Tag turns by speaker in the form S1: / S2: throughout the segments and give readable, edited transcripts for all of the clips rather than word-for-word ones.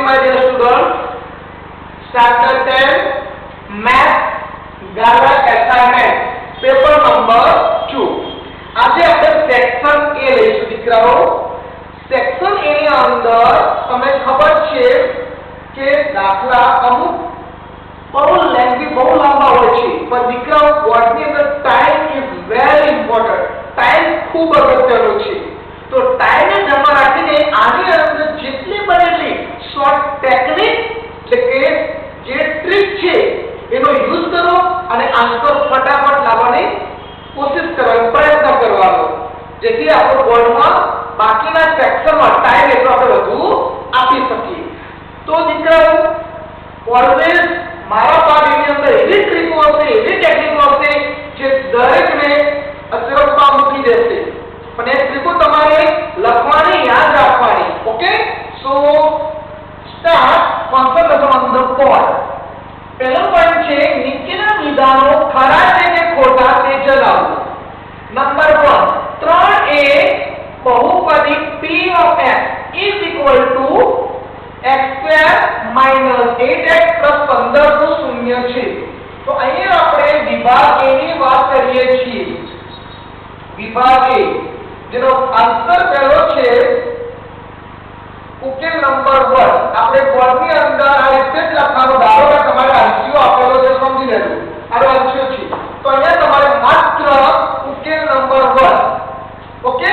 S1: morning, my dear students. Standard 10 Math Gala assignment paper number 2. આજે આપણે section A લઈશું દીકરાઓ. સેક્શન A ની અંદર તમને ખબર છે કે દાખલા અમુક બહુ લેન્થી બહુ લાંબા હોય છે, પણ દીકરાઓ બોર્ડની અંદર time is very important. Time ખૂબ અગત્યનો છે. તો ટાઈમને ધ્યાનમાં રાખીને આની અંદર જેટલી બનેલી શોર્ટ ટેકનિક એટલે કે જે ટ્રીક છે એનો યુઝ કરો અને આન્સર ફટાફટ લાવવાની કોશિશ કરવાનો પ્રયત્ન કરવાનો, જેથી આપણો બોર્ડમાં બાકીના સેક્શનમાં ટાઈમ એટલો આપણે વધુ આપી શકીએ. તો દીકરાઓ ઓલવેઝ મારા પાઠની અંદર એવી ટ્રીકો હશે, એવી ટેકનિકો હશે જે દરેકને અસરમાં મૂકી દેશે, પણ એ ટ્રીકો તમારે લખવાની, યાદ રાખવાની. Okay, so start concentration on the point. પહેલો પોઈન્ટ છે નીચેના વિધાનો ખરા છે કે ખોટા તે જણાવો. નંબર 1, 3a બહુપદી p of x is equal to x² - 8x + 15 નું શૂન્ય છે. તો અહીંયા આપણે વિભાગ a ની વાત કરીએ છીએ. વિભાગ a જેનો આન્સર પહેલો છે ઉકેલ નંબર 1. આપણે બોર્ડની અંદર આ રીતે જ લખવાનું. ધારો કે તમારે આંશીઓ આપેલો છે, સમજી લેજો આ આંશીઓ છે, તો અહીંયા તમારે માત્ર ઉકેલ નંબર 1. ઓકે,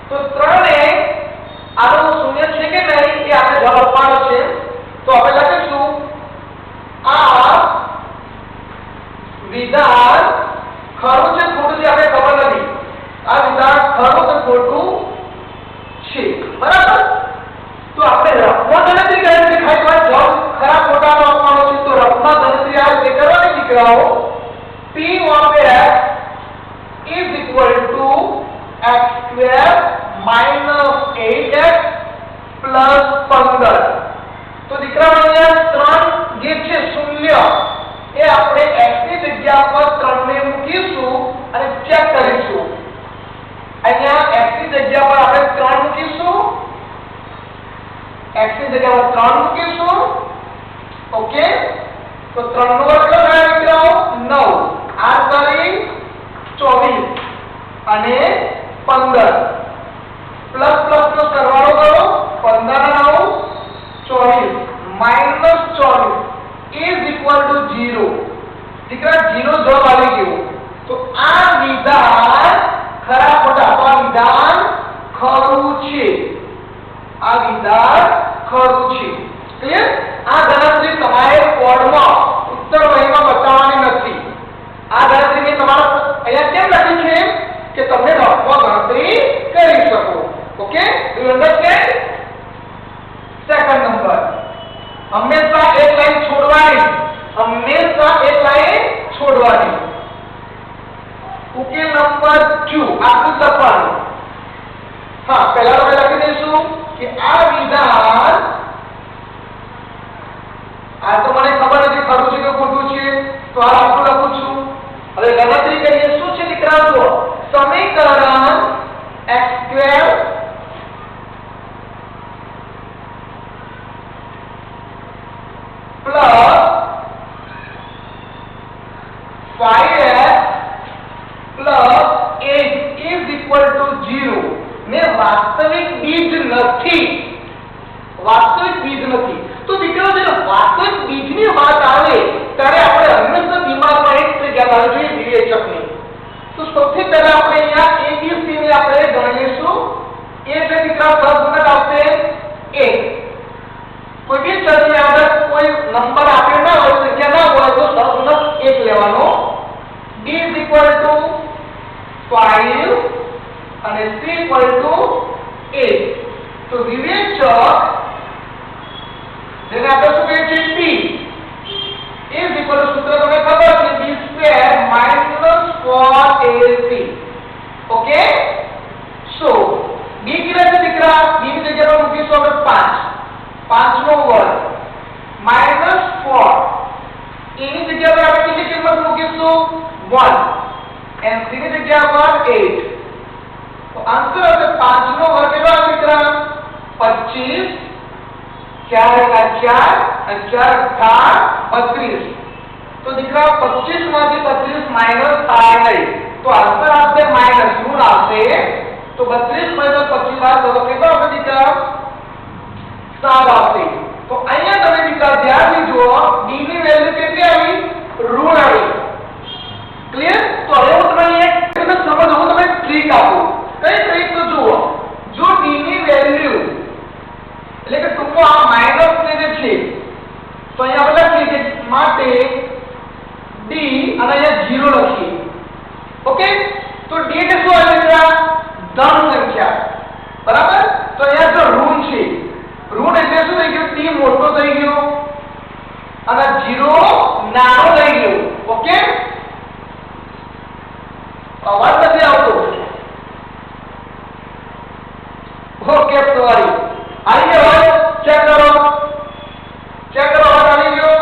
S1: તો 3a આનો શૂન્ય છે કે નહીં એ આપણે જવાબ આપવાનો છે. તો આપણે લખીશું આ વિધાન ખરું છે ખોટું છે આપણે ખબર નથી. આ વિધાન ખરું કે ખોટું છે, બરાબર. તો આપણે રફમાં ગણતરી કરી છે, ખાલી વાત જવાબ ખરા ખોટાનો આપવાનો છે. તો રફમાં ગણતરી આ રીતે કરવાની દીકરાઓ. p of x is equal to x² - 8x + 15. તો દીકરાઓ અહીંયા 3 જે છે શૂન્ય એ આપણે x ની જગ્યા પર 3 ને મૂકીશું અને ચેક કરીશું. અહીંયા x ની જગ્યા પર આપણે 3 મૂકીશું, x ની જગ્યા પર 3 મૂકીશું. ઓકે, તો 3 નો વર્ગ કેટલો થાય દીકરાઓ? 9. 8 તારી 24 અને 15 પ્લસ પ્લસ નો સરવાળો કરો. 15 ના 9 24 -24 is equal to 0. દીકરા 0 જવાબ આવી ગયો. તો આ વિધાન ખરા ખોટા? આ વિધાન ખરું છે. આ વિધાન ખરું છે. ક્લિયર? આ ગણતરી તમારે બોર્ડમાં ઉત્તર વહીમાં બતાવવાની નથી. આ ગણતરી તમારે અહીંયા કેમ લખી છે કે તમે રફમાં ગણતરી કરી શકો. Okay, do you understand? Second number, હંમેશા એક લાઈન છોડવાની, હંમેશા એક લાઈન છોડવાની. ઉકેલ નંબર 2 આટલું લખવાનું. હા, પહેલા આપણે લખી દઈશું કે આ વિધાન, આ તો મને ખબર નથી ખરું છે કે ખોટું છે, તો આ આટલું લખું છું. હવે ગણતરી કરીએ. શું છે દીકરા? જુઓ, સમીકરણ x² + 5x + 8 is equal to 0 ને વાસ્તવિક બીજ નથી. વાસ્તવિક બીજ નથી. તો દીકરાઓ જ્યારે વાસ્તવિક બીજની વાત આવે ત્યારે આપણે હંમેશા દિમાગમાં એક જગ્યા લાવવી જોઈએ, વિવેચકની. તો સૌથી પહેલા આપણે અહીંયા ABC ને આપણે ગણીશું. a એટલે દીકરા સહગુણક આવશે 1. કોઈ બી ચલની આગળ કોઈ નંબર આપેલ ના હોય, સંખ્યા ના હોય તો સહગુણક 1 લેવાનો. b is equal to 5 અને c equal to 8. તો વિવેચક જેને આપણે શું કહીએ છીએ p is equal to સૂત્ર તમને ખબર છે b² - 4ac. ઓકે, સો b કેટલા છે દીકરા? b ની જગ્યા પર મૂકીશું આપણે 5. 5 નો વર્ગ -4. a ની જગ્યા પર આપણે કેટલી કિંમત મૂકીશું? 1 અને c ની જગ્યા પર 8. તો આન્સર હશે 5 નો વર્ગ કેટલો દીકરા? 25 4 एका 4 અને 4 અઠ્ઠા 32. તો દીકરા 25 માંથી 25 માઈનસ થાય નહીં, તો આન્સર આવશે માઈનસ, ઋણ આવશે. તો 32 માઈનસ 25 બાદ કરો કેટલો આવશે દીકરા? 7 આવશે. તો અહીંયા તમે દીકરા ધ્યાનથી જુઓ, d ની વેલ્યુ કેટલી આવી? ઋણ આવી. ક્લિયર? તો હવે હું તમને એક સમજો, હું તમને ટ્રીક આપું. કઈ ટ્રીક? તો જુઓ, જો d ની વેલ્યુ એટલે કે ટૂંકો આ માઈનસ ને જે છે તો અહીંયા આપણે લખીએ કે માટે d અને અહીંયા 0 લખીએ. ઓકે? તો d એટલે શું આવે દીકરા? ધન સંખ્યા. બરાબર? તો અહીંયા જો ઋણ છે, ઋણ એટલે શું થઈ ગયું? t મોટો થઈ ગયો અને 0 નાનો થઈ ગયો. ઓકે? અવાજ નથી આવતો. ઓકે સોરી, આવી ગયો હોય? ચેક કરો, ચેક કરો, અવાજ આવી ગયો?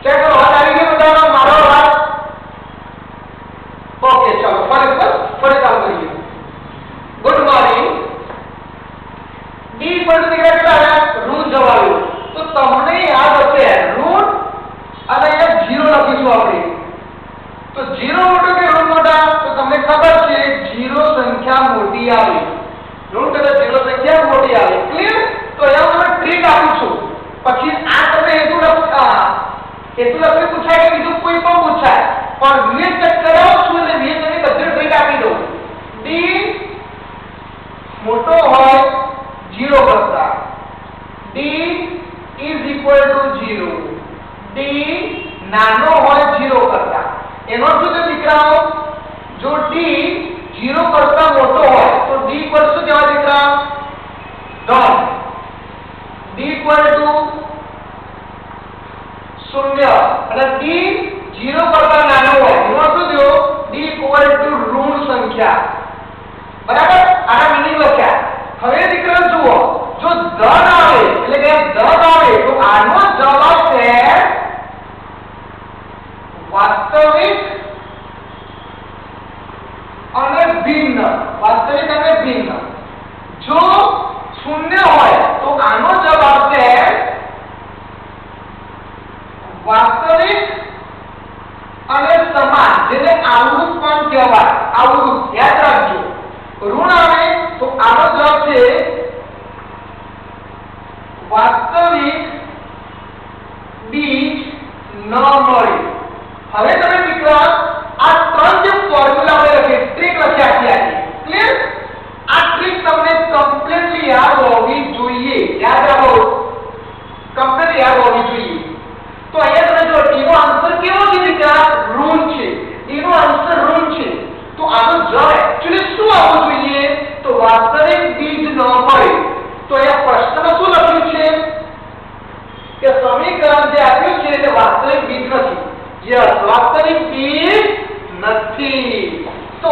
S1: ચેક કરો, અવાજ આવી ગયો બધાનો? મારો અવાજ? ઓકે ચાલો ફરી ચાલુ કરીએ. Good morning. ડી પર દીકરા કેટલા આવ્યા? ઋણ જવાબ આવ્યો. તો તમને યાદ હશે ઋણ અને અહીંયા 0 લખીશું આપણે. તો 0 મોટો કે ઋણ મોટા? તો તમને ખબર છે 0 સંખ્યા મોટી આવે, ઋણ કરતા 0 સંખ્યા મોટી આવે. ક્લિયર? તો અહીંયા હું તમને ટ્રીક આપું છું. પછી આ તમે હેતુ લખી પૂછાય કે બીજું કોઈ પણ પૂછાય, પણ વિવેક ચેક કરાવું છું એટલે વિવેક ની બધી ટ્રીક આપી દઉં. d મોટો હોય 0 કરતા, d = 0, d નાનો હોય 0 કરતા. એનો શું છે દીકરાઓ? જો d 0 કરતા મોટો હોય તો d પર શું કહેવાય દીકરા? ધન. d = 0 અને d 0 કરતા નાનો હોય એનો શું થયો? d = ઋણ સંખ્યા. બરાબર? આના મીનિંગ લખ્યા. હવે દીકરા જુઓ, જો ધન આવે એટલે કે ધન આવે તો આનો જવાબ છે વાસ્તવિક અને ભિન્ન. વાસ્તવિક અને ભિન્ન. જો 0 હોય તો આનો જવાબ છે વાસ્તવિક અને સમાન, જેને આવૃત પણ કહેવાય. આવૃત યાદ રાખજો. ઋણ આવે તો આનો જવાબ છે વાસ્તવિક બીજ ન મળે. હવે તમે દીકરા આ ત્રણ જે ફોર્મ્યુલા આપણે લખીએ, ટ્રીક લખ્યા છે આજે. ક્લિયર? આ ટ્રીક તમને કમ્પ્લીટલી યાદ હોવી જોઈએ. યાદ રાખો, કમ્પ્લીટલી યાદ હોવી જોઈએ. તો અહીંયા તમે જો d નો આન્સર કેવો છે દીકરા? ઋણ છે. d નો આન્સર ઋણ છે. તો આનો જવાબ એક્ચ્યુઅલી શું આવવો જોઈએ? તો વાસ્તવિક બીજ ન મળે. તો અહીંયા પ્રશ્નમાં શું લખ્યું છે કે સમીકરણ જે આપ્યું છે તે વાસ્તવિક બીજ નથી. યસ, વાસ્તવિક બીજ નથી. તો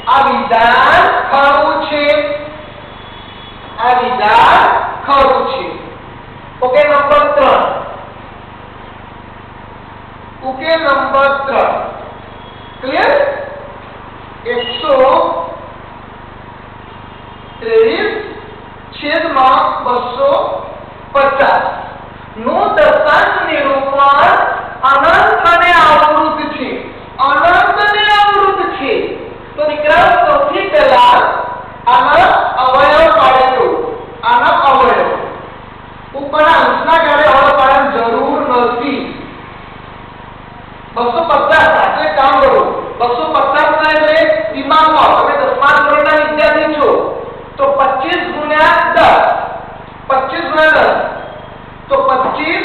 S1: આ વિધાન ખરું છે. આ વિધાન ખરું છે. Okay, number 3. Okay, number 3. Clear? 123/250 નું દશાંશ નિરૂપણ અનંત અને આવૃત છે. અનંત અને આવૃત છે. તો દીકરા સૌથી પહેલા આના અવયવ પાડી દો. આના અવયવ ઉપરના અંશના કારણે અવયવ પાડવાની જરૂર નથી. 250 એટલે કામ કરો. 250 ના એટલે દિમાગમાં તમે 10મા ધોરણના વિદ્યાર્થી છો તો 25 × 10, 25 × 10 તો 25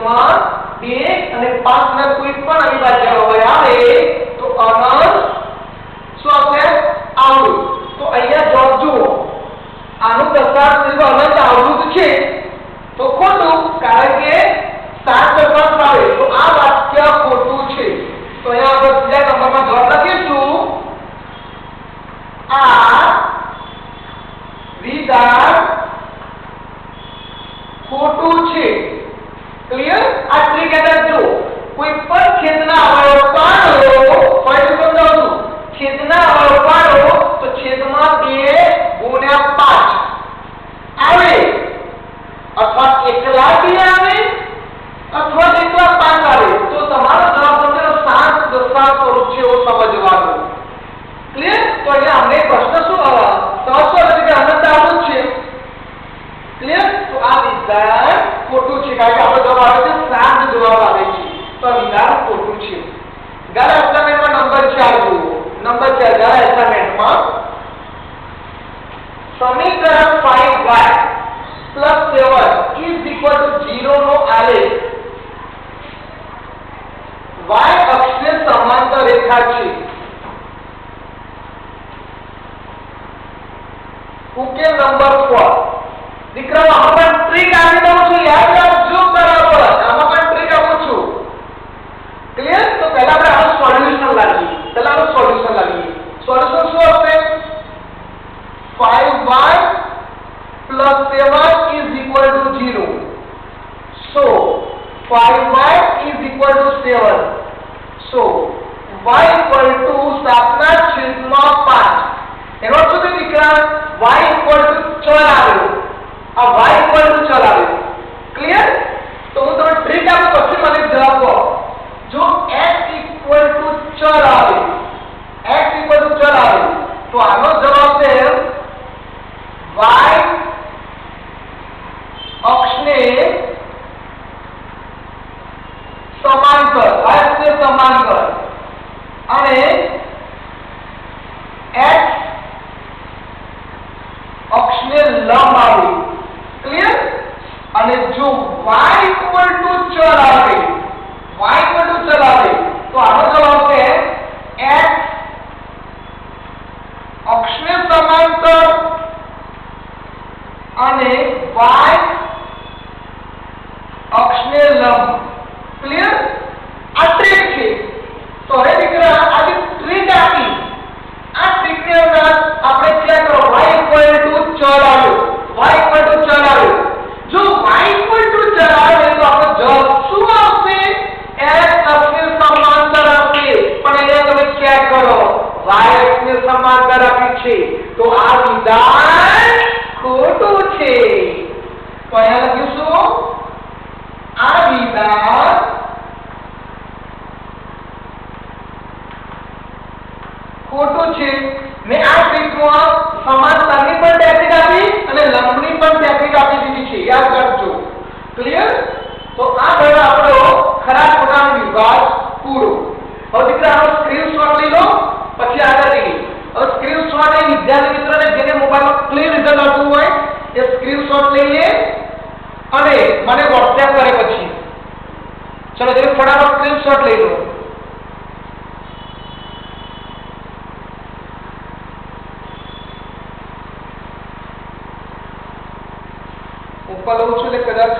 S1: છેદમાં 2 અને 5 ના કોઈ પણ અવિભાજ્ય અવયવ આવે તો અનંત શું આવશે આવૃત. તો અહીંયા જોબ જુઓ આનું દશાંશ બિંદુ અનંત આવૃત છે તો ખોટું કારણ કે 7 દશાંશ આવે તો આ વાક્ય ખોટું છે. તો અહીંયા આપણે બીજા નંબરમાં જવાબ લખીશું આ વિધાન ખોટું છે. ક્લિયર? આ ટ્રીક યાદ જો કોઈ પણ છેદના અવયવ પાડો ફરી સમજાવું છું છેદના અવયવ પાડો તો છેદમાં 2 ગુણ્યા 5 આવે અથવા એકલા 2 આવે અથવા એકલા 5 આવે તો તમારો જવાબ તમને 7 દશાંશ સ્વરૂપ છે એવો સમજવાનું. ક્લિયર? તો અહીંયા અમને પ્રશ્ન શું સહસ્વ એટલે અનંત આવૃત છે. ક્લિયર? તો આ વિધાન ખોટું છે કારણ કે આપણો જવાબ આવે છે 7 જવાબ આવે છે તો આ વિધાન ખોટું છે. ગાલા અસાઇનમેન્ટમાં નંબર 4 જુઓ. નંબર 4 ગાલા અસાઇનમેન્ટમાં સમીકરણ 5y 7 0 નો આલેખ y અક્ષને સમાંતર રેખા છે. ઉકેલ નંબર 4. દીકરાઓ આમાં પણ ટ્રીક આપી દઉં છું યાદ રાખજો બરાબર. આમાં પણ ટ્રીક આપું છું. ક્લિયર? તો પહેલા આપણે આનું સોલ્યુશન લાવીએ. સોલ્યુશન શું હશે? 5y 7 0. So 5y 7. So y 7/5. એનો અર્થ શું દીકરા y ચલ આવ્યો. આ y ચલ આવ્યો. ક્લિયર? તો હું તમને ટ્રીક આપું પછી મને જવાબ આપો. જો x ચલ આવે તો આનો જવાબ છે y અક્ષને સમાંતર અને x અક્ષને લંબ આવે. ક્લિયર? અને જો y ચલ આવે તો આનો જવાબ છે x અક્ષને સમાંતર અને y અક્ષને લંબ. ક્લિયર? આ ટ્રીક છે. તો હવે દીકરા આ જે ટ્રીક આપી આ ટ્રીક ની અંદર આપણે ચેક કરો y ચલ આવ્યો. જો y ચલ આવે તો આપણો જવાબ શું આવશે? x અક્ષને સમાંતર હશે. પણ અહીંયા તમે ચેક કરો y અક્ષને સમાંતર આપી છે તો આ વિધાન ખોટું છે. તો અહીંયા લખીશું આ વિધાન ખોટું છે. મેં આ ટ્રીકમાં સમાંતરની પણ ટેકનિક આપી અને લંબની પણ ટેકનિક આપી દીધી છે. યાદ રાખજો. ક્લિયર? તો આ ગયો આપણો ખરા ખોટાનો વિભાગ પૂરો. હવે દીકરા આનો સ્ક્રીનશોટ લઈ લો પછી આગળ જઈએ. હવે સ્ક્રીનશોટ એ વિદ્યાર્થી મિત્રોને જેને મોબાઈલમાં ક્લિયર રિઝલ્ટ આવતું હોય એ સ્ક્રીનશોટ લઈ લે અને મને WhatsApp કરે પછી. ચલો તમે ફટાફટ સ્ક્રીનશોટ લઈ લો. ઉપર લઉં છું એટલે કદાચ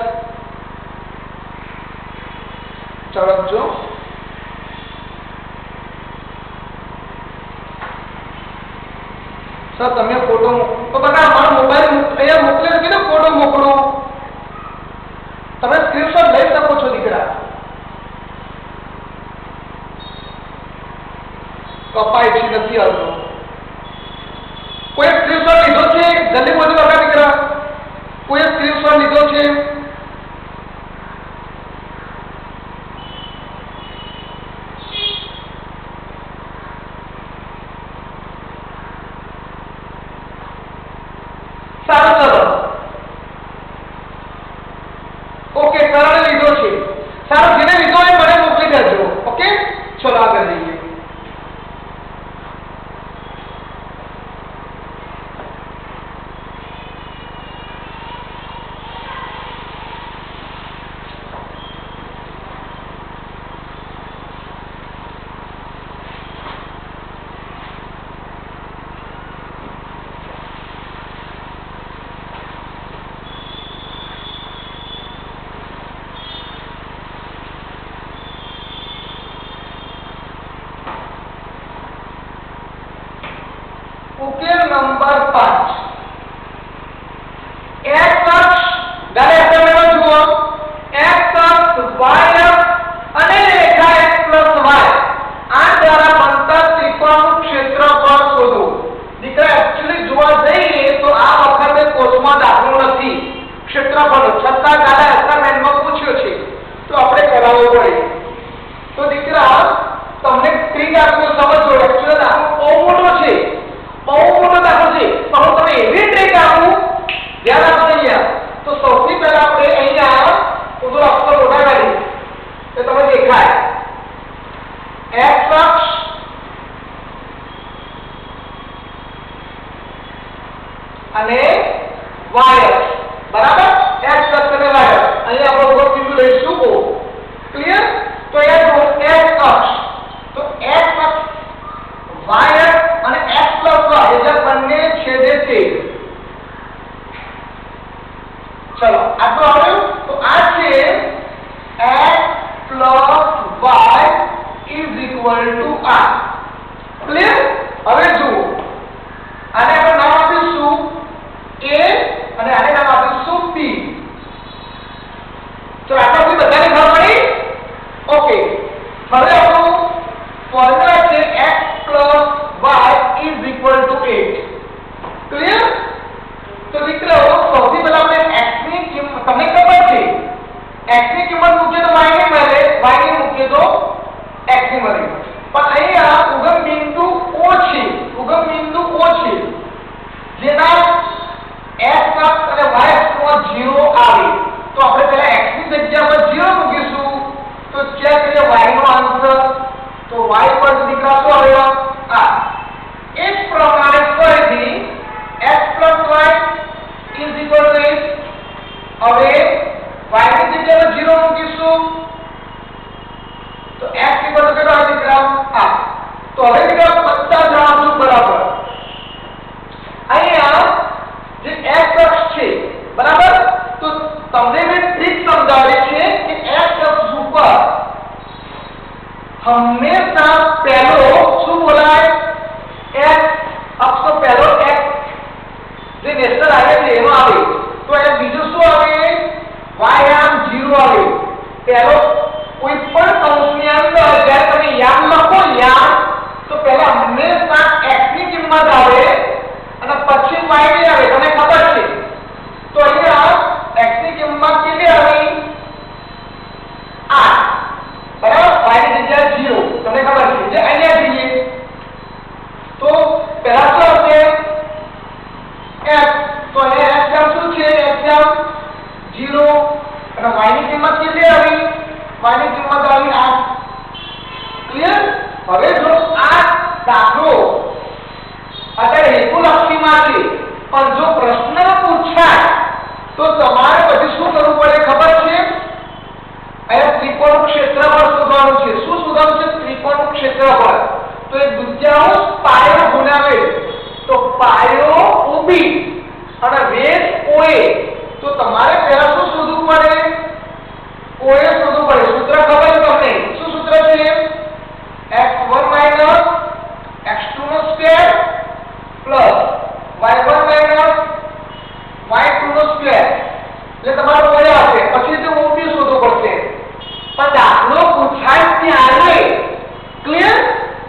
S1: ચડકજો. સર તમે ફોટો તો બકા મારો મોબાઈલ અહીંયા મોકલ્યો છે ને ફોટો મોકલો. તમે સ્ક્રીનશોટ લઈ શકો છો દીકરા. કપાય છે નથી આવતો. કોઈ સ્ક્રીનશોટ લીધો છે? જલ્દી બોલો બકા દીકરા. કોઈ સ્ક્રીનશોટ લીધો છે? સારું ચલો. ઓકે કરણે લીધો છે. સારું જેને લીધો હોય મને મોકલી દેજો. ઓકે ચલો આગળ જઈએ. નંબર 5 x અક્ષ ગાલે અસાઇનમેન્ટ જુઓ x અક્ષ y અક્ષ અને રેખા x y આ દ્વારા બનતા ત્રિકોણનું ક્ષેત્રફળ શોધો દીકરા એક્ચ્યુઅલી જોવા જઈએ તો આ વખતે કોર્સમાં દાખલો નથી ક્ષેત્રફળ છતાં ગાલે અસાઇનમેન્ટમાં પૂછ્યો છે તો આપણે કરાવવો પડે તો દીકરા તમને ટ્રીક આપજો સમજો એક્ચ્યુઅલી દાખલો બહુ મોટો છે તો હું તમને એવી ટ્રીક આપું ધ્યાન આપજો અહીંયા તો સૌથી પહેલા આપણે અહીંયા ઉધો અક્ષર ઉઠાવી તો તમને દેખાય x અક્ષ અને y અક્ષ બરાબર x અક્ષ અને y અક્ષ અહીંયા આપણે ઉભો બિંદુ લઈશું ઓ ક્લિયર તો એ જો x અક્ષ તો x અક્ષ y અક્ષ અને x y એટલે બંને છેદે છે ચલો આટલું આવ્યું તો આ છે x y is equal to r clear હવે જુઓ આને આપણે નામ આપીશું a અને આને નામ આપીશું b તો આપણે બધાને ખબર પડી ઓકે હવે આપણું ફોર્મ્યુલા છે x y is equal to 8 clear તો મિત્રો સૌથી પહેલા આપણે x ની કિંમત તમને ખબર છે x ની કિંમત મૂકીએ તો y ની મળે y ની મૂકીએ તો x ની મળે પણ અહીંયા ઉગમ બિંદુ O છે જેના x અક્ષ અને y અક્ષમાં 0 આવે તો આપણે પહેલા x ની જગ્યા પર 0 મૂકીશું તો ચેક કરીએ y નો આન્સર તો y પર દીકરા શું આવ્યો આ એ જ પ્રમાણે ફરીથી x y is equal to 8 હવે y ની જગ્યા પર 0 મૂકીશું તો x equal to કેટલો આવે દીકરા આ તો હવે દીકરા બધા જણાવશું બરાબર અહીંયા જે x અક્ષ છે બરાબર તો તમને મેં ટ્રીક સમજાવી છે કે x અક્ષ ઉપર હંમેશા પહેલો શું બોલાય x અક્ષ તો પહેલો x જે નેશનલ હાઈવે છે એનો આવે તો એ બીજું શું આવે y આમ 0 આવે પહેલો કોઈ પણ કૌંસની અંદર જ્યારે તમે યામ લખો યામ તો પહેલા હંમેશા x ની કિંમત આવે અને પછી y ની આવે તમને ખબર છે તો અહીંયા x ની કિંમત કેટલી આવી 8 બરાબર y ની જગ્યાએ 0 તમને ખબર છે જે અહીંયા જઈએ તો પહેલા શું હશે x તો અહીંયા x આમ શું છે x આમ 0 અને y ની કિંમત કેટલી આવી y ની કિંમત આવી 8 ક્લિયર હવે જો આ દાખલો અત્યારે હેતુલક્ષીમાં છે પણ જો પ્રશ્ન પૂછાય તો તમારે પછી શું કરવું પડે ખબર છે અહીંયા ત્રિકોણનું ક્ષેત્રફળ શોધવાનું છે શું શોધવાનું છે ત્રિકોણનું ક્ષેત્રફળ તો એ દુત્યાંશ પાયો ગુણ્યા તો પાયો OB અને વેધ OA તો તમારે પહેલા શું શોધવું પડે OA શોધવું પડે સૂત્ર ખબર છે તમને શું સૂત્ર છે x1 x2 નો સ્ક્વેર પ્લસ y1 y2 નો સ્ક્વેર એટલે તમારો OA આવશે પછી તો OB શોધવું પડશે પણ દાખલો પૂછાય ત્યારે ક્લિયર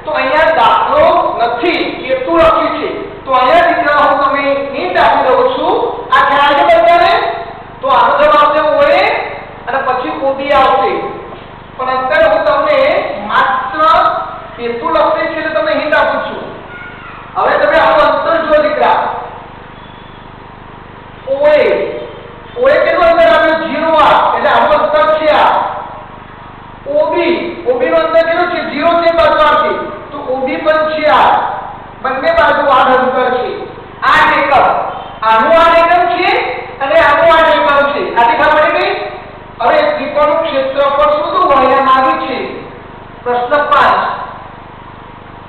S1: તો અહીંયા દાખલો નથી હેતુ લખ્યું છે તો અહીંયા દીકરા હું તમને હિન્ટ આપી દઉં છું આ ખ્યાલ છે બધાને તો આનો જવાબ છે OA અને પછી OB આવશે પણ અત્યારે હું તમને માત્ર હેતુ લક્ષી છે એટલે તમને હિન્ટ આપું છું હવે તમે આનું અંતર જો દીકરા OA કેટલું અંતર આપ્યું 0 આ એટલે આનું અંતર છે આ OB નું અંતર કેટલું છે 0 છે બાજુ આપી તો OB પણ છે આ બંને બાજુ 8 અંતર છે 8 એકમ આનું 8 એકમ છે અને આનું 8 એકમ છે આથી ખબર પડી ગઈ હવે ત્રિકોણનું ક્ષેત્રફળ શું હોય માંગ્યું છે પ્રશ્ન 5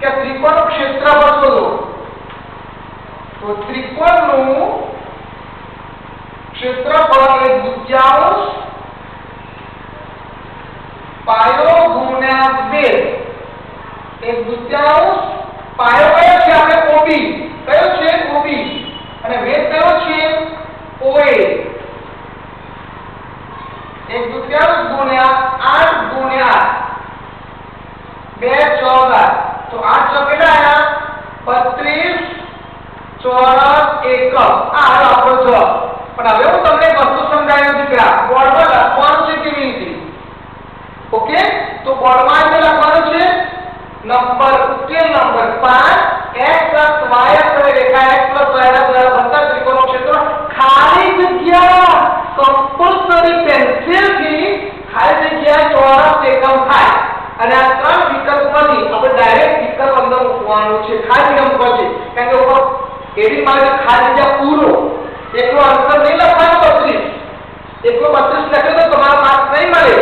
S1: કે ત્રિકોણનું ક્ષેત્રફળ શોધો તો ત્રિકોણનું ક્ષેત્રફળ એ દુત્યાંશ પાયો ગુણ્યા વેધ એક દુત્યાંશ પાયો કયો છે આપણે OB કયો છે અને વેધ કયો છે OA 1/2 ગુણ્યા 8 ગુણ્યા 2 ચોક તો 8 ચોક કેટલા આયા 32 ચોરસ એકમ આ આપણો જવાબ પણ હવે હું તમને એક વસ્તુ સમજાવ્યું દીકરા બોર્ડમાં લખવાનું છે કેવી રીતે ઓકે તો બોર્ડમાં જે લખવાનું છે નંબર ઉકેલ નંબર 5 x y અક્ષરે રેખા x y ના દ્વારા બનતા ત્રિકોણનો ક્ષેત્ર ખાલી જગ્યા કંપલ્સરી પેન્સિલ થી ખાલી જગ્યા ચોરસ એકમ થાય અને આ ત્રણ વિકલ્પમાંથી આપણે ડાયરેક્ટ વિકલ્પ અંદર મૂકવાનું છે ખાલી જગ્યા મૂકવાનું છે કારણ કે ઉપર એડી મારે ખાલી જગ્યા પૂરો એકલો આન્સર નહીં લખવાનો 32 એકલો 32 લખે તો તમારા માર્ક્સ નહીં મળે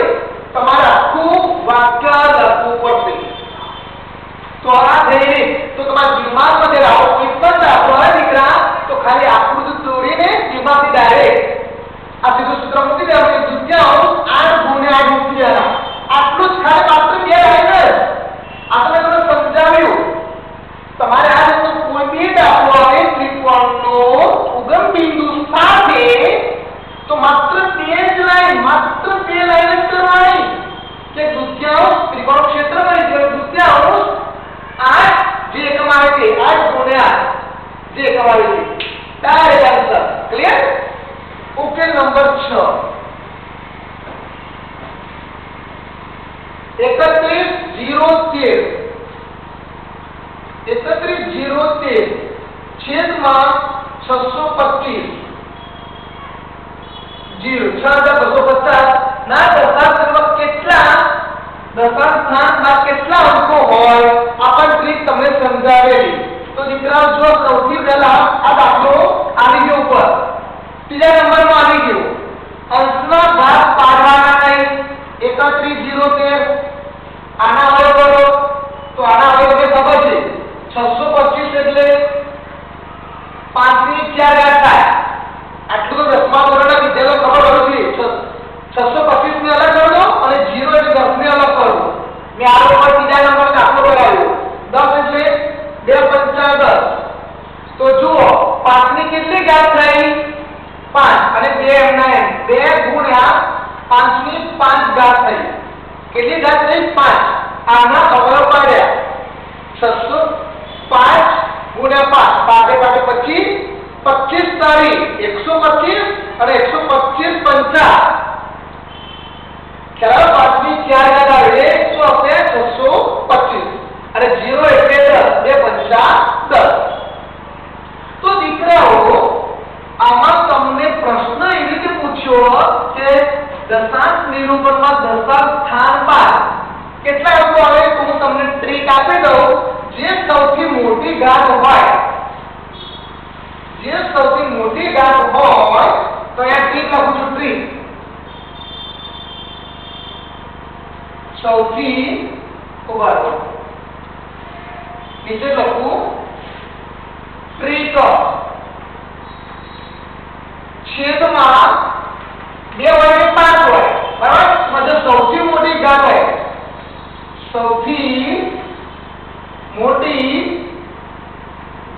S1: તમારે આખું વાક્ય લખવું પડશે તો આ થઈ તો તમારા દિમાગમાં જે આવો કોઈ પણ દાખલો હોય દીકરા તો ખાલી આકૃતિ દોરીને દિમાગથી ડાયરેક્ટ આ સીધું સૂત્ર મૂકી દેવાનું દુત્યાંશ 8 ગુણ્યા 8 મૂકી દેવાના આટલું જ ખાલી માત્ર બે લાઈન જ આ તો મેં તમને સમજાવ્યું તમારે આ રીતનો કોઈ બી દાખલો આવે ત્રિકોણનો ઉગમ બિંદુ સાથે તો માત્ર બે જ લાઈન માત્ર બે લાઈન જ કરવાની કે દુત્યાંશ ત્રિકોણ ક્ષેત્રમાં જે દુત્યાંશ 8 જે એકમ આવે છે 8 ગુણ્યા જે એકમ આવે છે ડાયરેક્ટ આન્સર ક્લિયર ઉકેલ નંબર 6 31,013 છેદમાં 625 6250 ના દશાંશમાં કેટલા દશાંશમાં કેટલા અંકો હોય આ પણ ટ્રીક તમને સમજાવેલી તો દીકરાઓ જો સૌથી પહેલા આ દાખલો આવી ગયો ઉપર ત્રીજા નંબરમાં આવી ગયો અંશના ભાગ પાડવાના નહીં 31,013 આના અવયવ કરો તો આના અવયવ કે ખબર છે 625 એટલે 5 ની 4 ઘાત થાય આટલું તો 10મા ધોરણના વિદ્યાર્થીઓ ખબર હોવી જોઈએ 625 ને અલગ કરો અને 0 એટલે 10 ને અલગ કરો મેં આ ઉપર ત્રીજા નંબર દાખલો બનાવ્યો 10 એટલે 2 5 10 તો જુઓ 5 ની કેટલી ઘાત થઈ 5 અને 2 એમના એમ 2 ગુણ્યા 5 ની 5 ઘાત થઈ કેટલી ઘાત થઈ 5 આના અવયવ પાડ્યા 605 ગુણ્યા 5 પાડે પાડે 25 તારીખ 125 અને 125 50 ખ્યાલ 5 ની 4 ઘાત આવે તો આપણે 625 અને 0 એટલે 10 2 50 10 તો દીકરાઓ આમાં તમને પ્રશ્ન એવી રીતે પૂછ્યો કે દશાંશ નિરૂપણમાં દશાંશ સ્થાન બાદ કેટલા અંકો આવે તો હું તમને ટ્રીક આપી દઉં જે સૌથી મોટી ઘાત હોય તો આ ટ્રીક લખું છું ટ્રીક સૌથી ઉભા નીચે લખું ટ્રીક છેદમાં 2 હોય 5 હોય બરાબર मतलब સૌથી મોટી ઘાત હોય સૌથી મોટી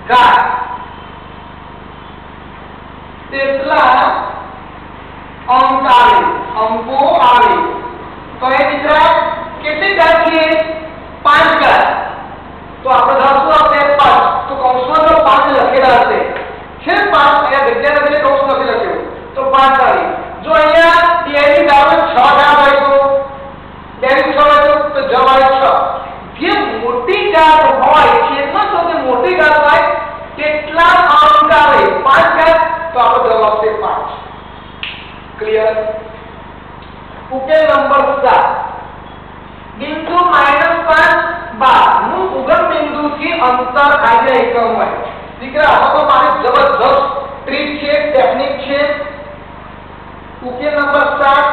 S1: ઘાત તેટલા અંકો આવે તો એ દીકરા કેટલી ઘાત છે 5 ઘાત તો આપણે ધારશું આપણે 5 તો કૌંસમાં જો 5 લખેલા હશે છે 5 અહીંયા જગ્યા નથી કૌંસ નથી લખ્યું તો 5 આવી જો અહીંયા 2 ની ઘાત 6 ઘાત હોય તો 2 ની 6 હોય તો જવાબ આવે 6 જે મોટી ઘાત હોય છેદમાં સૌથી મોટી ઘાત હોય કેટલા અંક આવે 5 ઘાત તો આપણો જવાબ આવશે 5 ક્લિયર ઉકેલ નંબર 7 બિંદુ -5 બાદનું ઉગમ બિંદુથી અંતર આજે એકમ હોય દીકરા આમાં તો મારે જબરદસ્ત ટ્રીક છે ટેકનિક છે ઉકેલ નંબર 7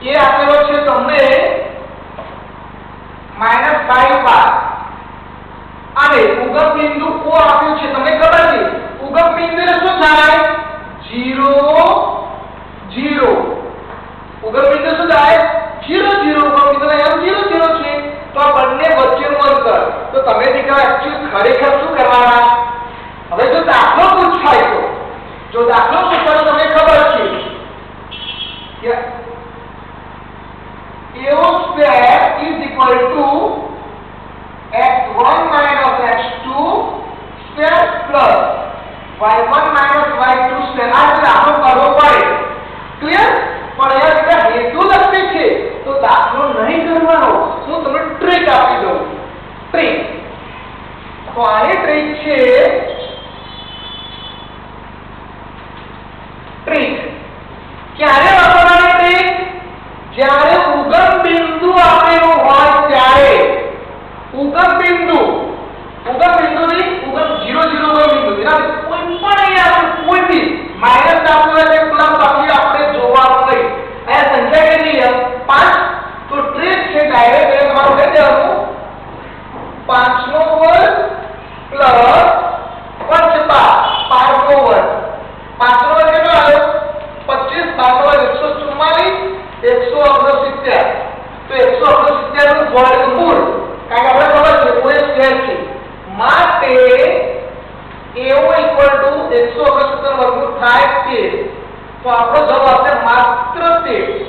S1: એ આપેલો છે તમને -5 બાદ અને ઉગમ બિંદુ ઓ આપ્યું છે તમને ખબર છે ઉગમ બિંદુ શું થાય 0 0 ઉગમ બિંદુ શું થાય 0 0 ઉગમ બિંદુ એમ 0 0 છે તો આ બંને વચ્ચેનું અંતર તો તમે દીકરા એક્ચ્યુઅલી ખરેખર શું કરવાના હવે જો દાખલો પૂછાય તો જો દાખલો પૂછવાનો તમને ખબર છે કે AO square is equal to x1 minus x2 square plus y1 minus y2 square આ દાખલો કરવો પડે ક્લિયર પણ અહીંયા હેતુ લખી છે તો દાખલો નહીં કરવાનો હું તમને ટ્રીક આપી દઉં ટ્રીક તો આની ટ્રીક છે ટ્રીક ક્યારે વાપરવાની ટ્રીક જ્યારે ઉગમ બિંદુ આપેલું હોય ત્યારે ઉગમ બિંદુ ની ઉગમ 0 0 ઉગમ બિંદુ એના કોઈ પણ અહીંયા કોઈ બી માઈનસ આપવું હોય કે પ્લસ આપી આપણે જોવાનું નહીં અહીંયા સંખ્યા કેટલી છે 5 તો ટ્રીક છે ડાયરેક્ટ એ તમારું કહી દેવાનું 5 નો વર્ગ પ્લસ પંચપા 5 નો વર્ગ 5 નો વર્ગ કેટલો આવ્યો 25 ભાગ્યા 144 169 તો 169 નું વર્ગમૂળ કારણ કે આપણે ખબર છે કોઈ સ્ક્વેર છે માટે AO = 169 વર્ગમૂળ થાય 13 તો આપણો જવાબ આવશે માત્ર 13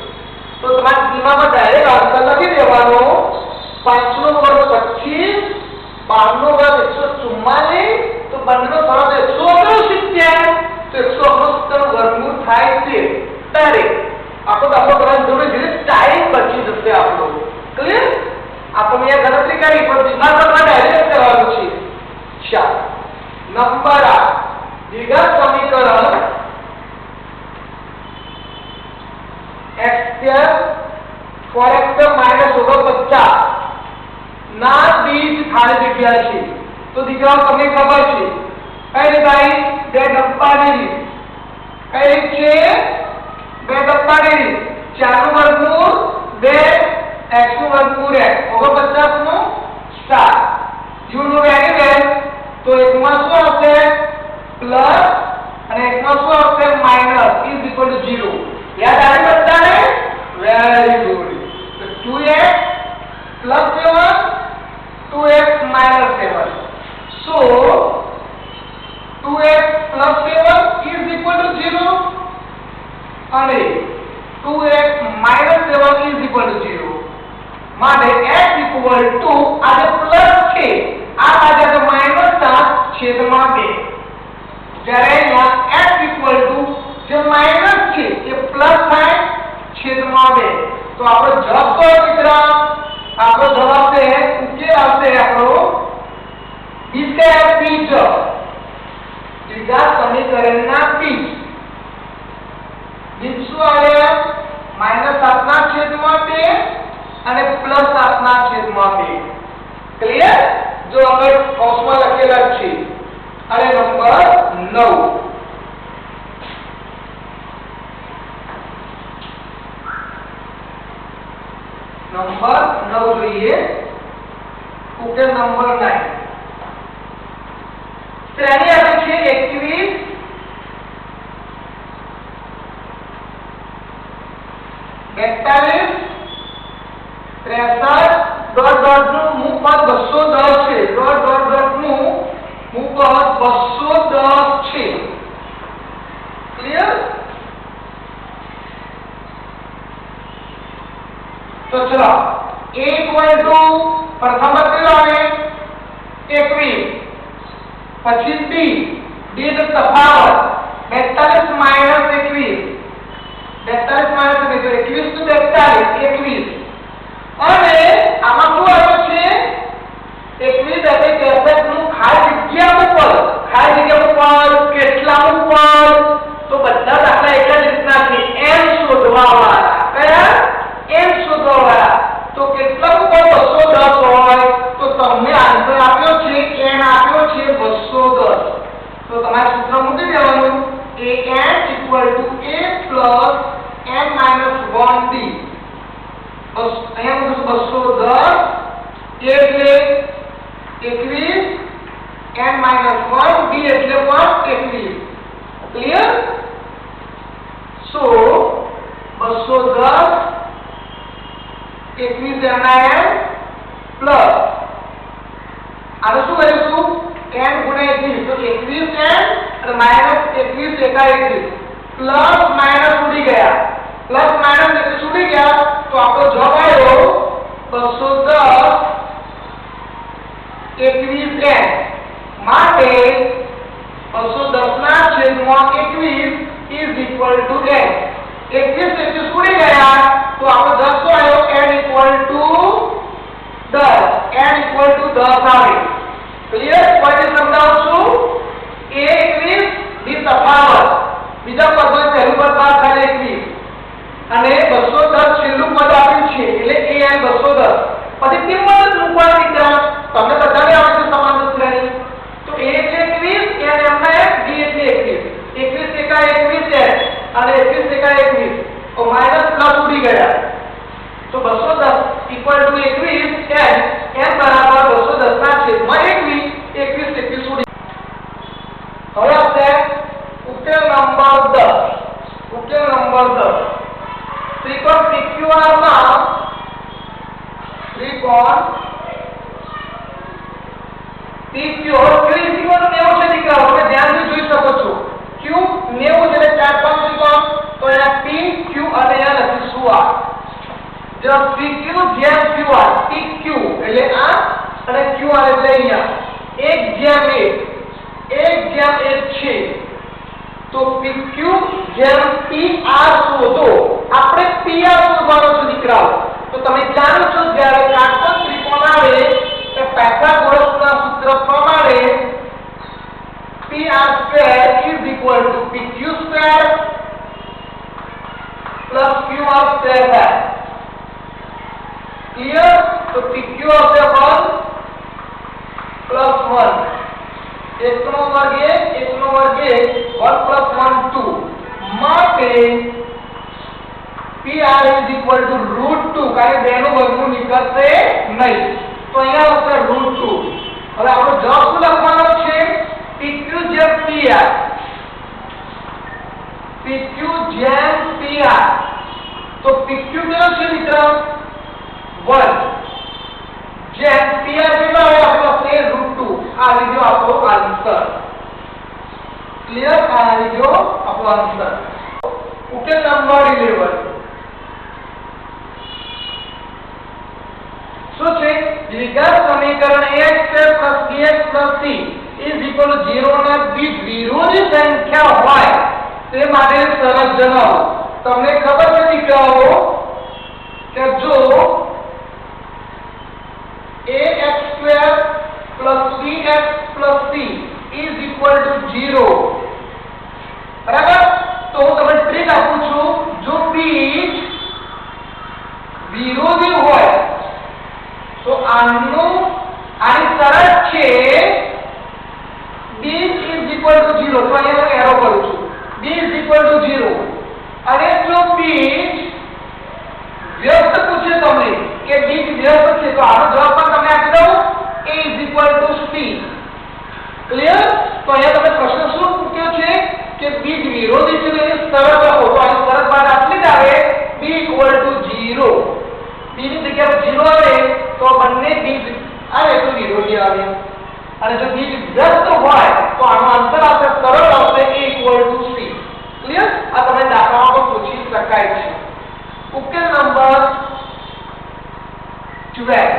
S1: તો તમારે દિમાગમાં ડાયરેક્ટ આન્સર લખી દેવાનો 5 નો વર્ગ 25 12 નો વર્ગ 144 તો બંનેનો સરવાળો 169 તો 169 વર્ગમૂળ થાય 13 ડાયરેક્ટ आपको दाखलो करવાની જરૂર છે ટાઈમ બચી જશે આપણો ક્લિયર આપણે આ ગણતરી કરી પણ દિમાગમાં ડાયરેક્ટ કરવાનું છે ચાલો નંબર 8 દ્વિઘાત સમીકરણ x2 4x -49 ના બીજ ખાલી જગ્યા છે તો દીકરાઓ તમને ખબર છે કઈ ભાઈ બે ડબ્બાની રીત કઈ રીત છે બે ડબ્બાની રીત 4 નું વર્ગમૂળ 2 x નું વર્ગમૂળ x 49 નું 7 u નું વેરિયેબલ તો એકમાં શું આવશે પ્લસ અને એકમાં શું આવશે માઈનસ ઇઝ ઇક્વલ ટુ 0 યાદ આવે બધાને વેરી ગુડ તો 2x plus 7 2x minus 7 so 2x plus 7 is equal to 0 અને 2x minus 7 is equal to 0 માટે x equal to આ જે પ્લસ છે આ ભાગ્યા માઈનસ 7 છેદમાં 2 જ્યારે અહીંયા x equal to જે માઈનસ છે એ પ્લસ થાય છેદમાં 2 તો આપણો જવાબ કયો મિત્રો આપણો જવાબ છે ઉકેલ આવશે આપણો બીજા બીજ દ્વિઘાત સમીકરણના બીજ બીજ શું આવ્યા -7 ના છેદમાં 2 અને +7 ના છેદમાં 2 ક્લિયર જો અમે કૌંસમાં લખેલા છે અને નંબર 9 જોઈએ ઉકેલ નંબર 9 શ્રેણી આપે છે 21 42 63 ડોટ ડોટ નું મુખપદ 210 છે ડોટ ડોટ ડોટ નું મુખપદ 210 છે ક્લિયર તો ચલો a ઇક્વલ ટુ પ્રથમ કેટલો આવે 21 પછી b નો તફાવત 42 માઈનસ 21 42 માઈનસ 21 તો 21 અને આમાં શું આવે છે 21 એટલે 63 નું ખાલી જગ્યા ઉપર કેટલા ઉપર તો બધા દાખલા એક જ રીતના છે m શોધવા વાળા કયા m શોધવા વાળા તો કેટલા ઉપર 210 હોય તો તમને આન્સર આપ્યો છે n આપ્યો છે 210 તો તમારે સૂત્ર મૂકી દેવાનું an equal to a plus n minus 1d બસ અહીંયા મૂકીશું 210 એટલે 21 n minus 1 d એટલે પણ 21 ક્લિયર સો 210 21 એમના n પ્લસ આને શું કરીશું n ગુણ્યા 21 તો 21 n અને -21 એકા 21 પ્લસ માઈનસ ઉડી ગયા, પ્લસ માઈનસ એટલે ઉડી ગયા તો આપણો જવાબ આવ્યો 210 21 માટે 210 ના છેદમાં 21 ઇઝ ઇક્વલ ટુ n. 21 ઉડી ગયા તો આપણો જવાબ શું આવ્યો? n equal to 10. n equal to 10 આવે. ક્લિયર? ફરી સમજાવું છું. a 21 ની તફાવત બીજા પદમાં પહેલું પદ બાદ થાય 21 અને 210 છેલ્લું પદ આપ્યું છે એટલે an 210. પછી કિંમત મૂકવાની ક્રમ તમને બધાને આવે છે સમાન શ્રેણી. તો a એટલે 21 n એમના b એટલે 21 21 એકા 21 અને 21 એકા 21 તો માઈનસ પ્લસ ઉડી ગયા તો 210 ઇક્વલ ટુ 21 n બરાબર 210 ના છેદમાં 21 21 ઉડી. હવે આપણે ઉકેલ નંબર 10. ઉકેલ નંબર 10 ત્રિકોણ PQR માં ત્રિકોણ PQR ત્રિકોણ 90 છે દીકરાઓ, તમે ધ્યાનથી જોઈ શકો છો. Q 90 એટલે 4 5 ત્રિકોણ તો અહીંયા P Q અને અહીંયા લખીશું આ. જો PQ જેમ QR PQ એટલે આ અને QR એટલે અહીંયા 1 જેમ 1 છે તો PQ જેમ PR શોધો. આપણે PR શોધવાનો છે દીકરાઓ. તો તમે જાણો છો જ્યારે કાટકોણ ત્રિકોણ આવે તો પાયથાગોરસના સૂત્ર પ્રમાણે PR² = PQ² plus QR² થાય. ક્લિયર? તો PQ હશે 1 plus 1 1 નો વર્ગ 1 નો વર્ગ 1 plus 1 2 માટે PR √2 કારણ કે 2 નું વર્ગમૂળ નીકળશે નહીં તો અહીંયા આવશે √2. હવે આપણો જવાબ શું લખવાનો છે? PQ જેમ PR PQ જેમ PR તો PQ કેટલો છે મિત્ર? 1 જેમ PR કેટલો આવે આપણો છે √2. આ લીધો આપણો આન્સર. ક્લિયર? આ લીધો આપણો આન્સર. ઉકેલ નંબર 11 શું છે? દ્વિઘાત સમીકરણ ax2 bx c = 0 ના બીજ વિરોધી સંખ્યા હોય તે માટે શરત જણાવો. તમને ખબર છે દીકરાઓ કે જો ax2 bx c = 0 બરાબર તો હું તમને ટ્રીક આપું છું. જો બીજ વિરોધી હોય તો આની શરત છે b = 0. તો અહીંયા હું એરો કરું છું. b = 0 અને જો બીજ વ્યસ્ત પૂછે તમને કે બીજ વ્યસ્ત છે તો આનો જવાબ પણ તમે આપી દો a = c. ક્લિયર? તો અહીંયા તમે પ્રશ્ન શું પૂછ્યો છે કે બીજ વિરોધી છે એની શરત લખો. તો આની શરત બાદ આટલી જ આવે b = 0. b ની જગ્યાએ 0 આવે તો બંને બીજ આવે તો વિરોધી આવે અને જો બીજ વ્યસ્ત હોય તો આનો આન્સર આવશે સરળ આવશે a = c. ક્લિયર? આ તમે દાખલામાં પણ પૂછી શકાય છે. ઉકેલ નંબર 12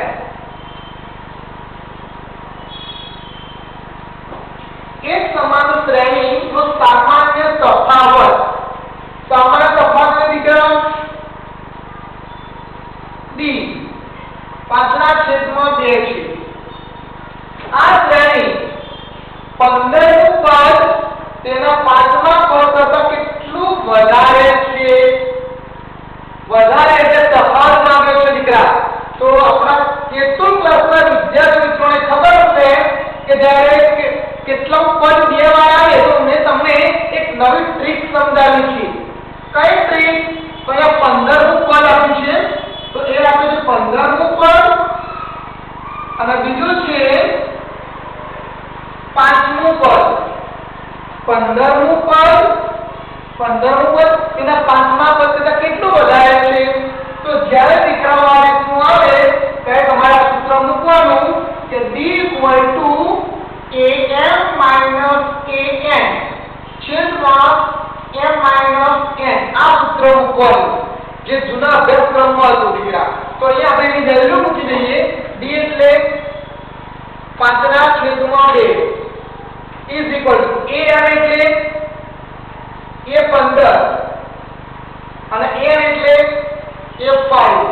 S1: એક સમાન શ્રેણીનો સામાન્ય તફાવત. સામાન્ય તફાવત દીકરા d 5/2 છે. આ શ્રેણી 15 નું પદ તેના 5મા પદ કરતા કેટલું વધારે છે? વધારે એટલે તફાવત માંગે છે દીકરા. તો આપણા કેટલું ક્લાસના વિદ્યાર્થી મિત્રોને ખબર હશે કે જ્યારે કેટલો પદ બે વાર આવે તો મેં તમને એક નવી ટ્રીક સમજાવી છે. કઈ ટ્રીક? તો અહીંયા 15 નું પદ આપ્યું છે તો એ આપ્યું છે 15 નું પદ અને બીજું છે 5મું પદ. 15 નું પદ એના 5મા પદ કરતા કેટલું વધારે છે? તો જ્યારે દીકરાઓ આ રીતનું આવે ત્યારે તમારે સૂત્ર મૂકવાનું કે d = am - an છેદમાં m માઈનસ n આ સૂત્ર મૂકવાનું જે જૂના અભ્યાસક્રમમાં હતું દીકરા. તો અહીંયા આપણે એની વેલ્યુ મૂકી દઈએ. d એટલે 5/2 is equal to am એટલે a 15 અને n એટલે a 5.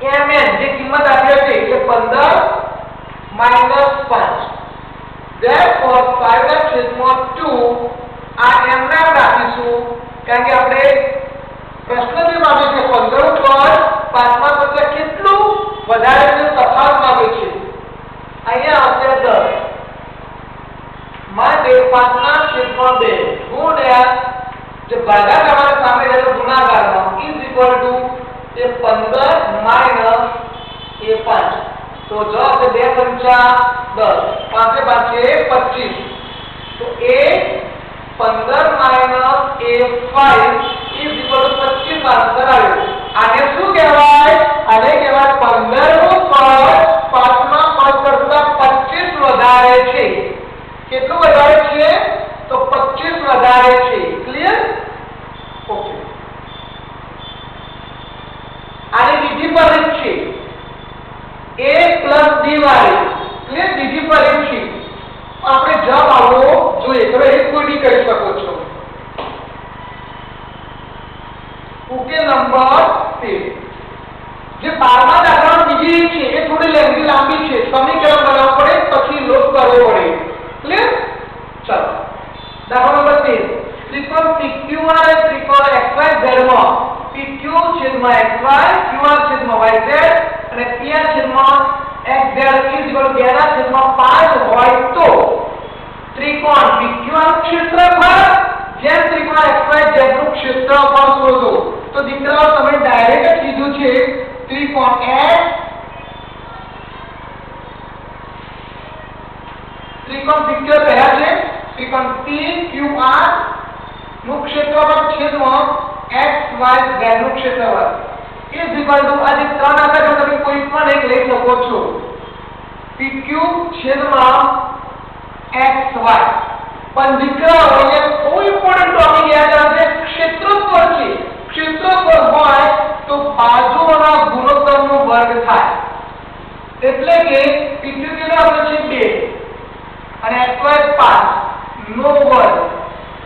S1: mn જે કિંમત આપી છે એ 15 minus 5. therefore 5/2 આ m નામ રાખીશું કારણ કે આપણે પ્રશ્ન જે માંગે છે 15 ઉપર 5 માં કરતા કેટલું વધારે છે તફાવત માંગે છે. અહીંયા આવશે 10 માટે 5/2 ગુણ્યા જે ભાગાકાર સામે રહેલો ગુણાકારમાં is equal to A 15 minus એ 5. તો જવાબ છે 2 પંચા 10 5 5 25. તો એ 15 minus A 5 is equal to 25 answer આવ્યો. આને શું કહેવાય? આને કહેવાય 15 નું પદ 5 માં પદ કરતા 25 વધારે છે. કેટલું વધારે છે? તો 25 વધારે છે. ક્લિયર? ઓકે. આની બીજી પરીક્ષ છે a + b વાળી. ક્લિયર? બીજી પરીક્ષ છે. આપણે જવાબ આવવો જોઈએ. તમે એક કોડી કરી શકો છો. ઉકેલ નંબર 13. જે 12મા દાખલામાં બીજી છે એ થોડી લાંબી છે. સમીકરણ બનાવવું પડે પછી લોપ કરવો પડે. ક્લિયર? ચાલો. દાખલા નંબર 13. ત્રિકોણ PQR અને ત્રિકોણ XYZ માં PQ છેદમાં XY, QR છેદમાં YZ અને PR છેદમાં XZ is equal to 2 ના છેદમાં 5 હોય તો ત્રિકોણ PQR નું ક્ષેત્રફળ જેમ ત્રિકોણ XYZ નું ક્ષેત્રફળ શોધો. તો દીકરાઓ તમે ડાયરેક્ટ કીધું છે ત્રિકોણ X ત્રિકોણ PQ કયા છે? ત્રિકોણ PQR નું ક્ષેત્રફળ છેદમાં XYZ નું ક્ષેત્રફળ is equal to આ જે ત્રણ આકાર તમે કોઈ પણ એક લઈ શકો છો. PQ છેદમાં XY. પણ દીકરાઓ અહીંયા કોઈ ઇમ્પોર્ટન્ટ ટોપિક યાદ રાખજો. ક્ષેત્રફળ છે. ક્ષેત્રફળ હોય તો બાજુઓના ગુણોત્તરનો વર્ગ થાય. એટલે કે PQ કેટલો આવે છે? 2 અને XY 5 નો વર્ગ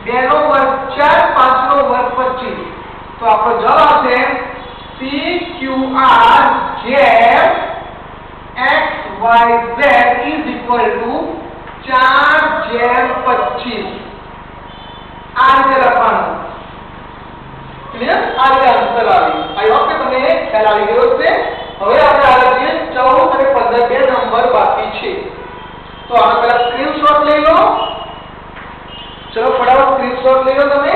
S1: 2 નો વર્ગ 4 5 નો વર્ગ 25. તો આપણો જવાબ આવશે PQR જેમ XYZ is equal to 4/25. આ રીતે લખવાનું. ક્લિયર? આ રીતે આન્સર આવી. આઈ હોપ કે તમને ખ્યાલ આવી ગયો છે. હવે આપણે આગળ જઈએ. 14 અને 15 બે નંબર બાકી છે. તો આનો પહેલા સ્ક્રીનશોટ લઈ લો. ચલો ફટાફટ સ્ક્રીનશોટ લઈ લો તમે.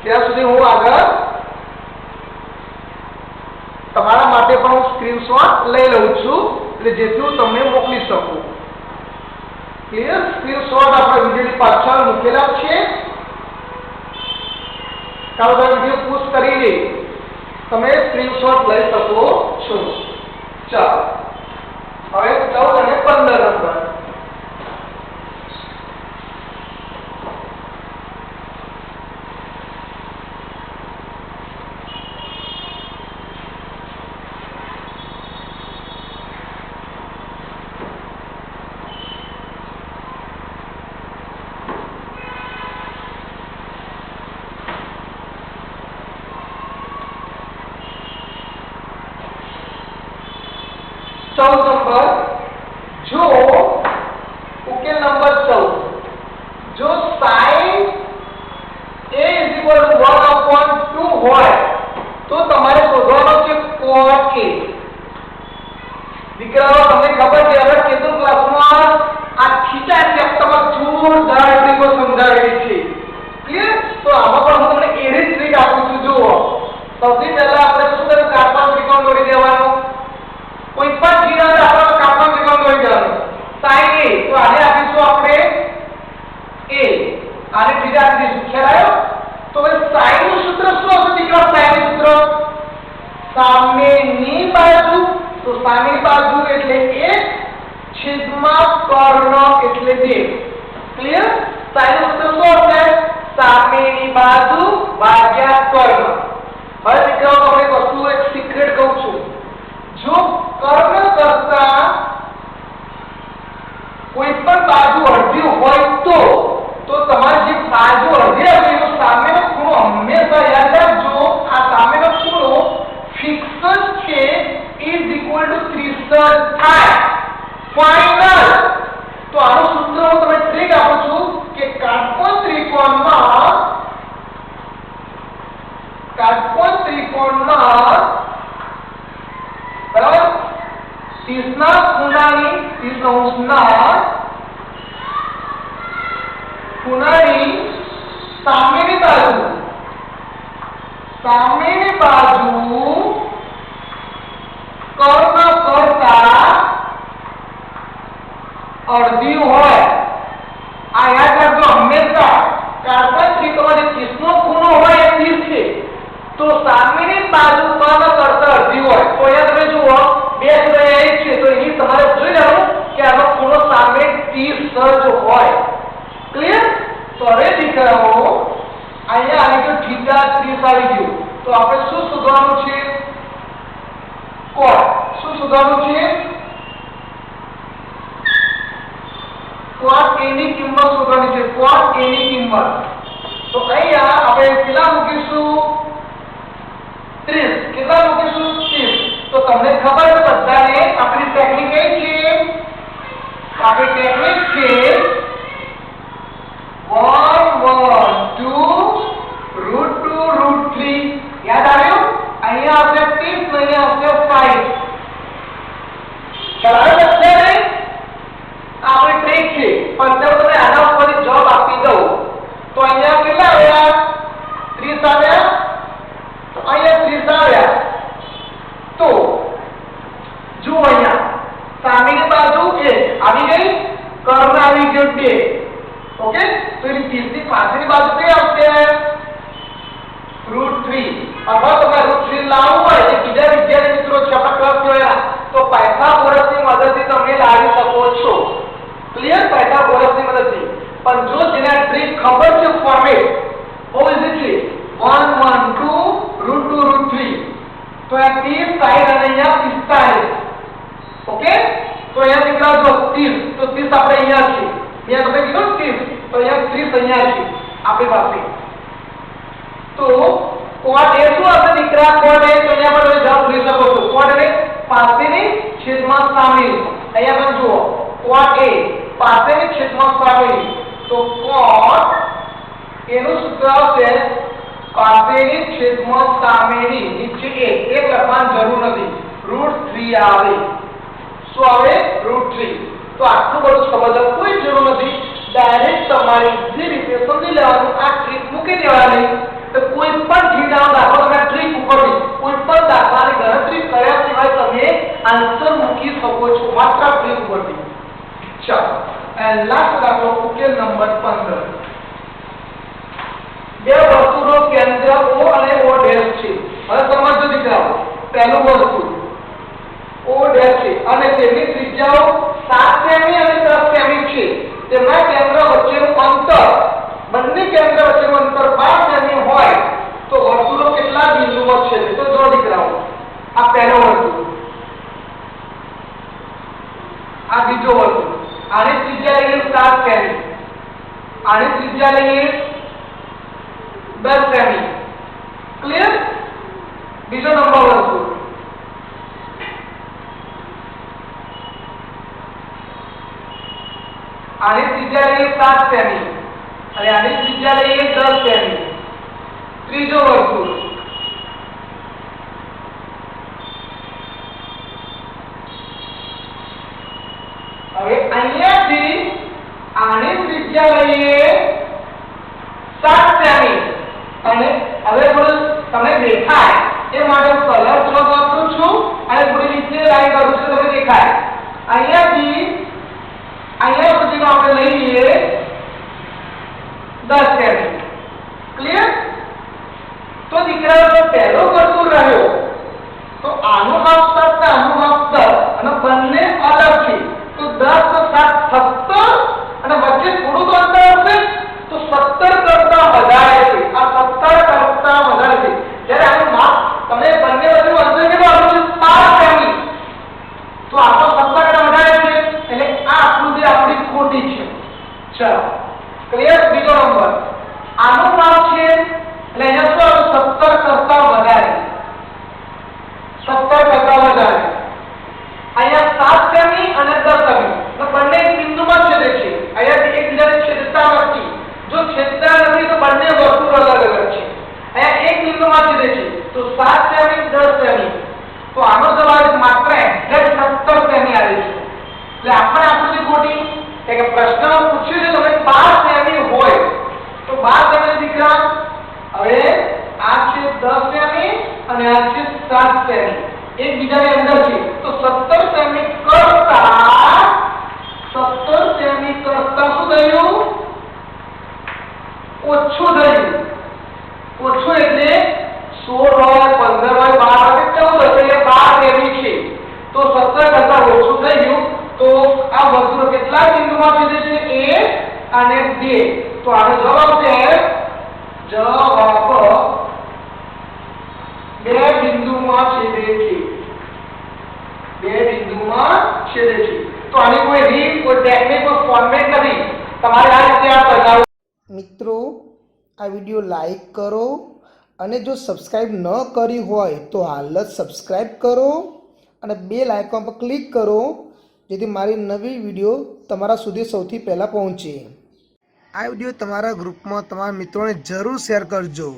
S1: ત્યાં સુધી હું આગળ તમારા માટે પણ હું સ્ક્રીનશોટ લઈ લઉં છું એટલે જેથી હું તમને મોકલી શકું. ક્લિયર? સ્ક્રીનશોટ આપણે વિડિયોની પાછળ મૂકેલા છે. ચાલો તમે વિડિયો પુશ કરીને તમે સ્ક્રીનશોટ લઈ શકો છો. ચાલો હવે 14 અને 15 નંબર. જો ઉકેલ નંબર 14 જો sin a = 1/2 હોય તો તમારે શોધવાનો છે cot a. દીકરાઓ તમને ખબર છે હવે કેતો ક્લાસમાં આ થીટા ચેપ્ટરમાં જોરદાર રીતે સમજાવેલી છે. ક્લિયર? તો આમાં પણ હું તમને એરી ટ્રીક આપું છું. જુઓ સૌથી પહેલા આપણે શું કરીશું? કાટકોણ ત્રિકોણ દોરી દેવાનો. કોઈ પણ કિનારે આપણે કાટકોણ ત્રિકોણ દોરી દેવાનો. sin a તો આને આપીશું આપણે a. આને થીટા આપીશું. ખ્યાલ આવ્યો? તો હવે sin નું સૂત્ર શું હશે દીકરા? sin નું સૂત્ર સામેની બાજુ. તો સામેની બાજુ એટલે 1 છેદમાં કર્ણ એટલે 2. ક્લિયર? સાઈન સૂત્ર શું આવશે? સામેની બાજુ ભાગ્યા કર્ણ. હવે મિત્રો તમને વસ્તુ એક સિક્રેટ કહું છું. જો કર્ણ કરતા કોઈ પણ બાજુ અડધી હોય તો તમારી જે બાજુ અડધી આવે એનો સામેનો ખૂણો હંમેશા યાદ રાખજો. આ સામેનો ખૂણો ફિક્સ જ છે ઇઝ ઇક્વલ ટુ 63 થાય ફાઇનલ. તો આનું સૂત્ર હું તમને ટ્રીક આપું છું કે કાટકોણ ત્રિકોણમાં બરાબર 30 ના ખૂણાની 30 અંશના ખૂણાની સામેની બાજુ કર્ણ કરતા અડધી હોય. આ યાદ રાખજો હંમેશા. કાટકોણ ત્રિકોણમાં 30 નો ખૂણો હોય એ 30 છે તો સામેની બાજુ કર્ણ કરતા અડધી હોય. તો અહીંયા તમે જુઓ બે જગ્યાએ એક છે તો અહીં તમારે જોઈ લેવાનું કે આનો ખૂણો સામે 30 જ હોય. ક્લિયર? તો હવે દીકરાઓ અહીંયા આવી ગયો થીટા 30 આવી ગયું. તો આપણે શું શોધવાનું છે? કોણ. શું શોધવાનું છે? કોણ a ની કિંમત શોધવાની છે. કોણ a ની કિંમત. તો અહીંયા આપણે કેટલા મૂકીશું? 30. કેટલા મૂકીશું? 30. તો તમને ખબર છે બધાને આપણી ટેકનિક કઈ છે? આપણી ટેકનિક છે 1 1 2 √2 √3. યાદ આવ્યું? અહીંયા આવશે 30 અહીંયા આવશે 5. બરાબર છે ને? આપણી ટ્રીક છે. પણ જો તમે આના ઉપર જવાબ આપી દો તો અહીંયા કેટલા આવ્યા? 30 આવ્યા. તો અહીંયા 30 આવ્યા. તો જો અહીંયા સામેની બાજુ એ આવી ગઈ, કર્ણ આવી ગયો 2. ઓકે? તો એની 30 ની પાછળની બાજુ કઈ આવશે? √3. અથવા તમે √3 લાવવું હોય તો બીજા વિદ્યાર્થી મિત્રો છે આપણા ક્લાસ જોયા તો પાયથાગોરસની મદદથી તમે લાવી શકો છો. ક્લિયર? પાયથાગોરસની મદદથી. પણ જો જેને ટ્રીક ખબર છે ફોર્મેટ બહુ ઈઝી છે 1 1 2 √2 √3. તો આ 30 60 અને અહીંયા 45. ઓકે? તો અહીંયા દીકરા જો 30 તો 30 આપણે અહીંયા છે. અહીંયા તમે કીધું 30 તો અહીંયા 30 અહીંયા છે આપણી પાસે. તો કોણ એ શું આપણે દીકરા કોણ એ તો અહીંયા પર જવાબ લઈ શકો છો. કોણ એ પાસેની છેદમાં સામેની. અહીંયા તમે જુઓ કોણ એ પાસેની છેદમાં સામેની. તો કોણ એનું સૂત્ર આવશે પાસેની છેદમાં સામેની નીચે એક લખવાની જરૂર નથી. √3 આવે. શું આવે? √3. તો આટલું બધું સમજવાનું કોઈ જરૂર નથી. ડાયરેક્ટ તમારે ઈઝી રીતે સમજી લેવાનું. આ ટ્રીક મૂકી દેવાની. તો કોઈ પણ થીટાનો દાખલો તમે ટ્રીક ઉપરથી કોઈ પણ દાખલાની ગણતરી કર્યા સિવાય તમે આન્સર મૂકી શકો છો માત્ર ટ્રીક ઉપરથી. ચાલો એન્ડ લાસ્ટ દાખલો ઉકેલ નંબર 15. બે વર્તુળો કેન્દ્ર O અને O' છે. હવે સમજો દીકરાઓ. પહેલું વર્તુળ O' છે અને તેની ત્રિજ્યાઓ 7 સેમી અને 10 સેમી છે. તેમના કેન્દ્ર વચ્ચેનું અંતર બંને કેન્દ્ર વચ્ચેનું અંતર 12 સેમી હોય તો વર્તુળો કેટલા બિંદુઓ છે? તો જો દીકરાઓ આ પહેલો વર્તુળ, આ બીજો વર્તુળ. આની ત્રિજ્યા લઈએ 7 સેમી, આની ત્રિજ્યા લઈએ 10 સેમી. ક્લિયર? બીજો નંબર વર્તુળ આની ત્રિજ્યા લઈએ 7 સેમી અને આની ત્રિજ્યા લઈએ 10 સેમી. ત્રીજો વર્તુળ હવે અહીંયાથી આની ત્રિજ્યા લઈએ 7 સેમી અને હવે થોડું તમને દેખાય એ માટે હું કલર થોડો વાપરું છું અને થોડી નીચે લાઈન કરું છું તમને દેખાય. અહીંયાથી અહીંયા સુધીનો આપણે લઈએ 10 સેમી. ક્લિયર? તો દીકરાઓ જો પહેલો વર્તુળ રહ્યો તો આનું માપ 7 ને આનું માપ 10 અને બંને અલગ છે. તો 10 તો 7 17 અને વચ્ચે થોડું તો અંતર તમે બંને વચ્ચેનું અંતર કેટલું આવ્યું છે 5 સેમી. તો આ તો 17 કરતા વધારે છે એટલે આ આકૃતિ આપણી ખોટી છે. ચાલો ક્લિયર. બીજો નંબર આનો માપ છે એટલે અહીંયા શું આવે 17 કરતા વધારે. 17 કરતા વધારે. અહીંયા 7 સેમી અને 10 સેમી. તો બંને એક બિંદુમાં છેદે છે. અહીંયા એકબીજાને છેદતા નથી. જો છેદતા નથી તો બંને વર્તુળ અલગ અલગ છે. અહીંયા એક બિંદુમાં છેદે છે તો 7 સેમી 10 સેમી. તો આનો જવાબ માત્ર એક્ઝેક્ટ 17 સેમી આવે છે. એટલે આપણે આકૃતિ ખોટી કે પ્રશ્નમાં પૂછ્યું છે તમે 12 સેમી હોય તો 12 સેમી દીકરા. હવે આ છે 10 સેમી અને આ છે 7 સેમી. એકબીજાની અંદર છે તો 17 સેમી કરતા શું થયું? ઓછું થયું. ઓછું એટલે 16 હોય 15 હોય 12 હોય 14 હોય એટલે 12 સેમી છે. તો 17 કરતા ઓછું થઈ ગયું. તો આ વર્તુળ કેટલા બિંદુમાં છેદે છે? 1 અને 2. તો આનો જવાબ છે જવાબ 2 બિંદુમાં છેદે છે. 2 બિંદુમાં છેદે છે. તો આની કોઈ રીત કોઈ ટેકનિક કોઈ ફોર્મેટ નથી. તમારે આ રીતે આ બનાવવું.
S2: મિત્રો આ વિડિયો લાઈક કરો અને જો સબસ્ક્રાઇબ ન કરી હોય તો હાલ જ સબસ્ક્રાઇબ કરો અને બેલ આઇકોન પર ક્લિક કરો જેથી મારી નવી વિડિયો તમારા સુધી સૌથી પહેલાં પહોંચે. આ વિડિયો તમારા ગ્રુપમાં તમારા મિત્રોને જરૂર શેર કરજો.